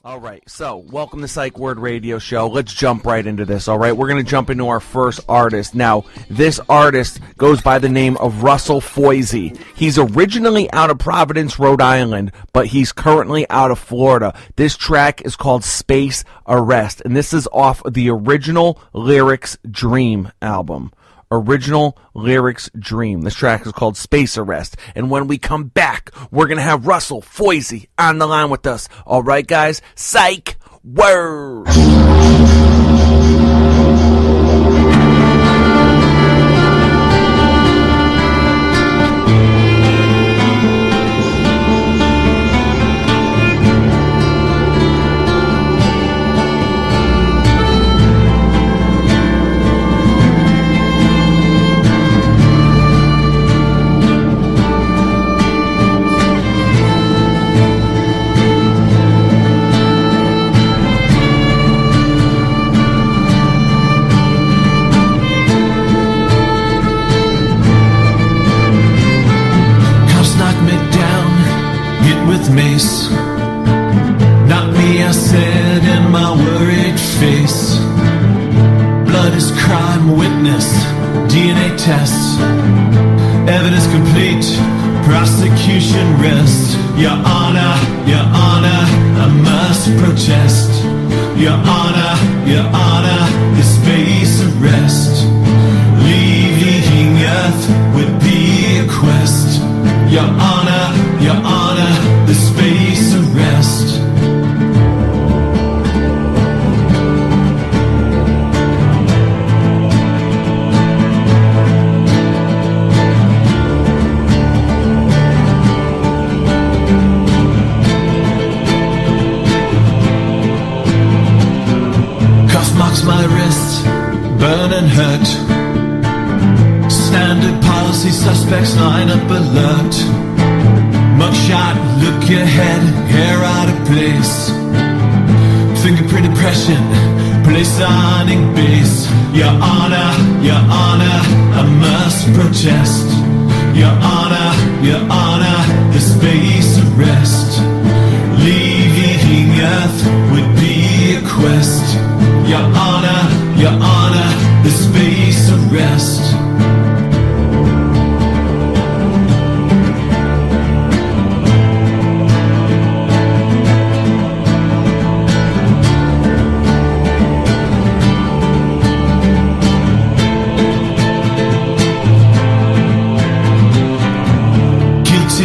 All right, so welcome to Psych Word Radio Show. Let's jump right into this, all right? We're going to jump into our first artist. Now, this artist goes by the name of Russell Foisy. He's originally out of Providence, Rhode Island, but he's currently out of Florida. This track is called Space Arrest, and this is off the Original Lyrics Dream album. Original Lyrics Dream. This track is called Space Arrest. And when we come back, we're going to have Russell Foisy on the line with us. All right, guys? Psych Word! Mace. Not me, I said in my worried face. Blood is crime, witness, DNA tests. Evidence complete, prosecution rest. Your Honor, I must protest. Your Honor, the space arrest. Leaving Earth would be a quest. Your Honor, the space arrest. Cuff marks my wrist, burn and hurt. Standard policy, suspects line up alert. Mugshot, look ahead, hair out of place. Fingerprint impression, place on ink base. Your Honor, I must protest. Your Honor, the space arrest. Leaving Earth would be a quest. Your Honor, the space arrest.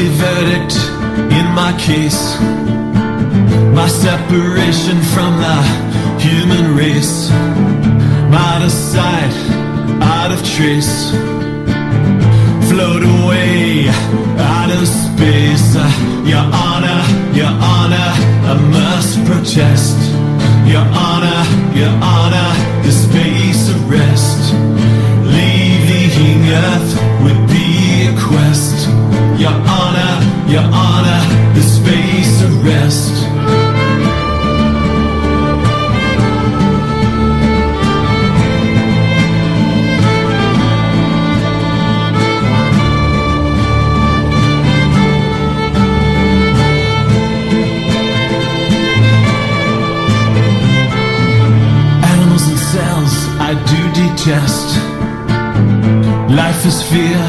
Verdict in my case. My separation from the human race. I'm out of sight, out of trace. Float away, out of space. Your Honor, I must protest. Your Honor, the space arrest. Leaving Earth would be a quest. Your Honor, the space arrest. Animals and cells I do detest. Life is fear,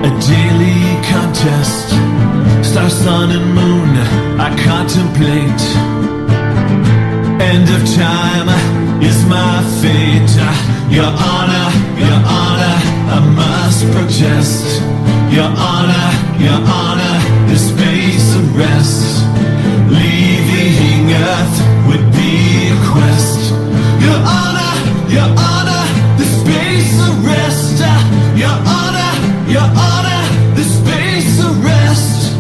a daily contest. Star, sun, and moon I contemplate. End of time is my fate. Your Honor, I must protest. Your Honor, the space arrest. Leaving Earth would be a quest. Your Honor, the space arrest. Your Honor, the space arrest.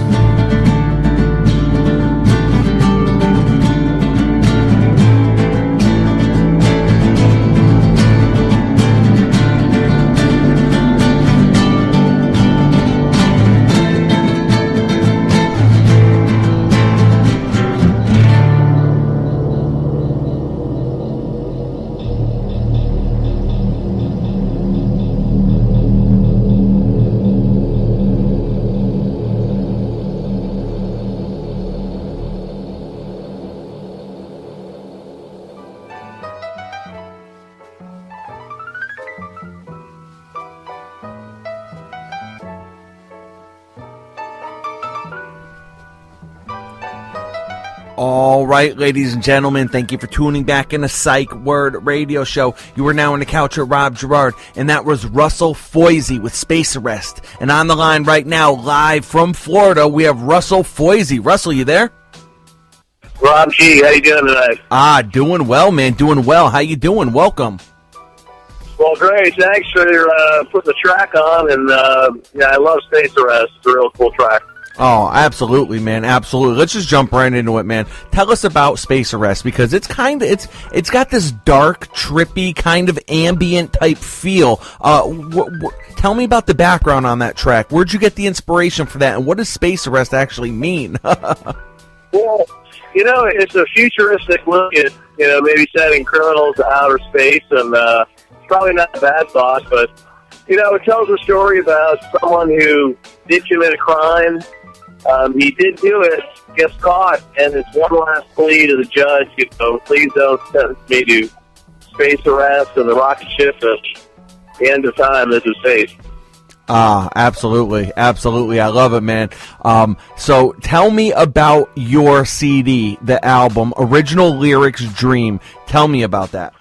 All right, ladies and gentlemen, thank you for tuning back in the Psych Word Radio Show. You are now on the couch with Rob Gerard, and that was Russell Foisy with Space Arrest. And on the line right now, live from Florida, we have Russell Foisy. Russell, you there? Rob G, how you doing tonight? Doing well, man, doing well. How you doing? Welcome. Well, great. Thanks for putting the track on, and I love Space Arrest. It's a real cool track. Oh, absolutely, man, absolutely. Let's just jump right into it, man. Tell us about Space Arrest, because it's got this dark, trippy, kind of ambient type feel. Tell me about the background on that track. Where'd you get the inspiration for that, and what does Space Arrest actually mean? Well, it's a futuristic look at, maybe sending criminals to outer space, and it's probably not a bad thought, but, it tells a story about someone who did commit a crime. He did do it, gets caught, and it's one last plea to the judge, please don't sentence me to space arrest and the rocket ship at the end of time is his fate. Absolutely. Absolutely. I love it, man. So tell me about your CD, the album, Original Lyrics Dream. Tell me about that.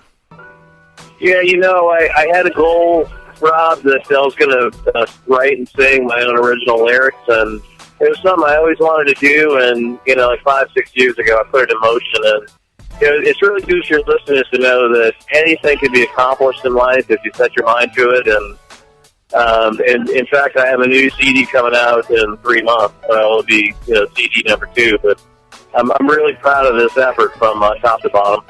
Yeah, I had a goal, Rob, that I was going to write and sing my own original lyrics, and it was something I always wanted to do, and, 5-6 years ago, I put it in motion, and it's really good for your listeners to know that anything can be accomplished in life if you set your mind to it, and in fact, I have a new CD coming out in 3 months. It'll be CD number 2, but I'm really proud of this effort from top to bottom.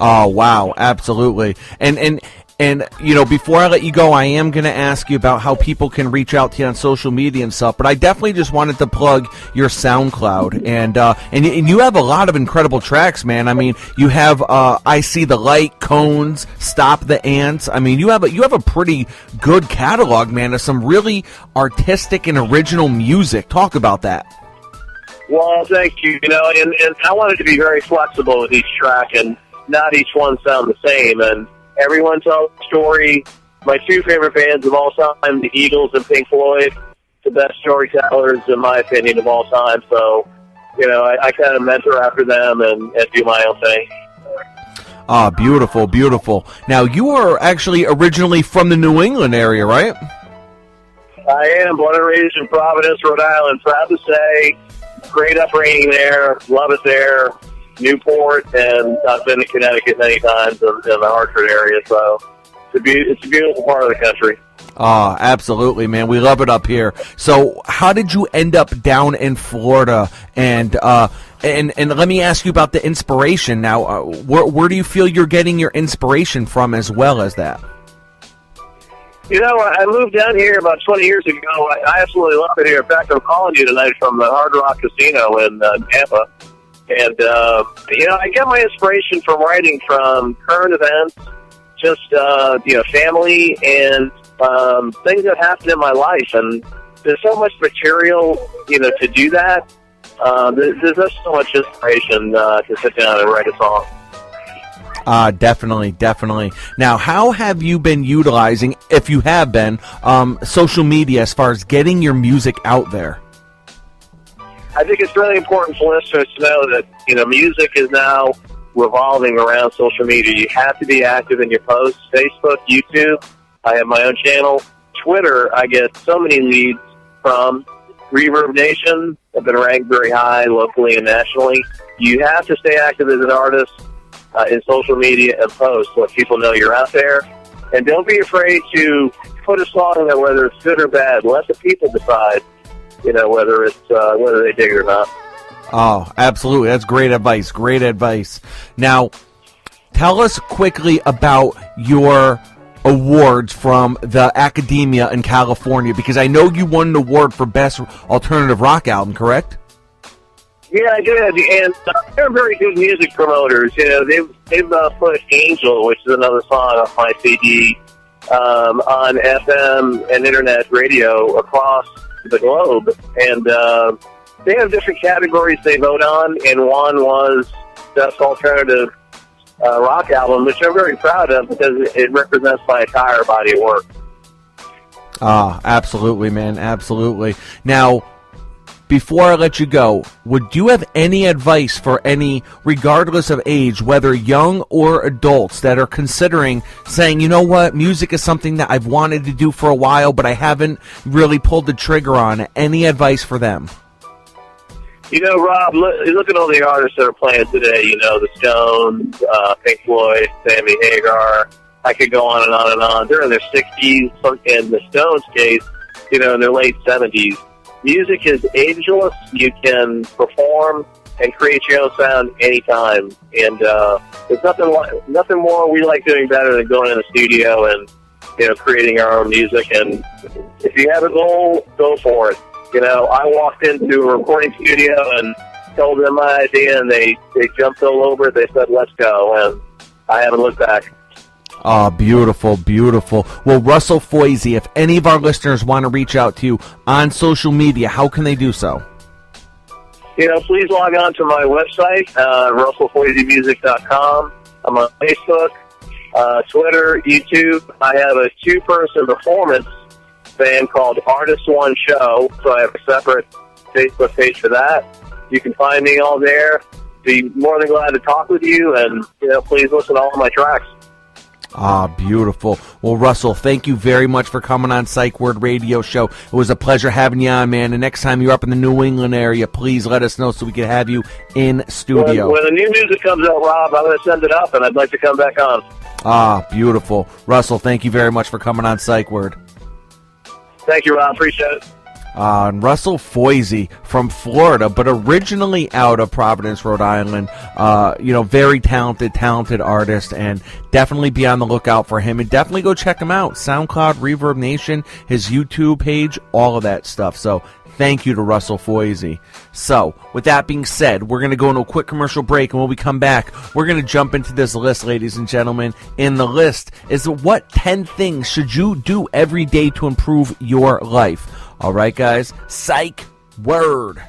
Oh, wow, absolutely. And before I let you go, I am going to ask you about how people can reach out to you on social media and stuff, but I definitely just wanted to plug your SoundCloud, and you have a lot of incredible tracks, man. I mean, you have I See the Light, Cones, Stop the Ants. I mean, you have a pretty good catalog, man, of some really artistic and original music. Talk about that. Well, thank you. And I wanted to be very flexible with each track, and not each one sound the same, and everyone tells a story. My 2 favorite bands of all time, the Eagles and Pink Floyd, the best storytellers, in my opinion, of all time. So, I kind of mentor after them and do my own thing. Beautiful, beautiful. Now, you are actually originally from the New England area, right? I am, born and raised in Providence, Rhode Island. Proud to say, great upbringing there, love it there. Newport, and I've been to Connecticut many times in the Hartford area, so it's a beautiful part of the country. Absolutely, man. We love it up here. So how did you end up down in Florida? And let me ask you about the inspiration now. Where do you feel you're getting your inspiration from as well as that? I moved down here about 20 years ago. I absolutely love it here. In fact, I'm calling you tonight from the Hard Rock Casino in Tampa. And, I get my inspiration from writing from current events, just, family and things that happened in my life. And there's so much material, to do that. There's just so much inspiration to sit down and write a song. Definitely, definitely. Now, how have you been utilizing, if you have been, social media as far as getting your music out there? I think it's really important for listeners to know that, music is now revolving around social media. You have to be active in your posts. Facebook, YouTube, I have my own channel. Twitter, I get so many leads from. Reverb Nation, I've been ranked very high locally and nationally. You have to stay active as an artist in social media and post, let people know you're out there. And don't be afraid to put a song in there, whether it's good or bad. Let the people decide. Whether they dig it or not. Oh, absolutely. That's great advice. Great advice. Now, tell us quickly about your awards from the Academia in California, because I know you won an award for Best Alternative Rock Album, correct? Yeah, I did, and they're very good music promoters. They've put Angel, which is another song off my CD, on FM and internet radio across the globe, and they have different categories they vote on, and one was Best Alternative Rock Album, which I'm very proud of because it represents my entire body of work. Absolutely, man, absolutely. Now, before I let you go, would you have any advice for any, regardless of age, whether young or adults, that are considering saying, you know what, music is something that I've wanted to do for a while, but I haven't really pulled the trigger on? Any advice for them? You know, Rob, look at all the artists that are playing today. You know, the Stones, Pink Floyd, Sammy Hagar. I could go on and on and on. They're in their 60s, in the Stones' case, you know, in their late 70s. Music is ageless. You can perform and create your own sound anytime. And there's nothing more we like doing better than going in the studio and, you know, creating our own music. And if you have a goal, go for it. You know, I walked into a recording studio and told them my idea, and they jumped all over it. They said, let's go. And I haven't looked back. Oh, beautiful, beautiful. Well, Russell Foisy, if any of our listeners want to reach out to you on social media, how can they do so? You know, please log on to my website, russellfoisymusic.com. I'm on Facebook, Twitter, YouTube. I have a two-person performance band called Artist One Show, so I have a separate Facebook page for that. You can find me all there. Be more than glad to talk with you, and, you know, please listen to all of my tracks. Ah, beautiful. Well, Russell, thank you very much for coming on Psych Word Radio Show. It was a pleasure having you on, man. And next time you're up in the New England area, please let us know so we can have you in studio. When the new music comes out, Rob, I'm going to send it up, and I'd like to come back on. Ah, beautiful. Russell, thank you very much for coming on Psych Word. Thank you, Rob. Appreciate it. And Russell Foisy from Florida, but originally out of Providence, Rhode Island. You know, very talented artist, and definitely be on the lookout for him. And definitely go check him out. SoundCloud, Reverb Nation, his YouTube page, all of that stuff. So thank you to Russell Foisy. So, with that being said, we're going to go into a quick commercial break, and when we come back, we're going to jump into this list, ladies and gentlemen. And the list is what 10 things should you do every day to improve your life. All right, guys. Psych Word.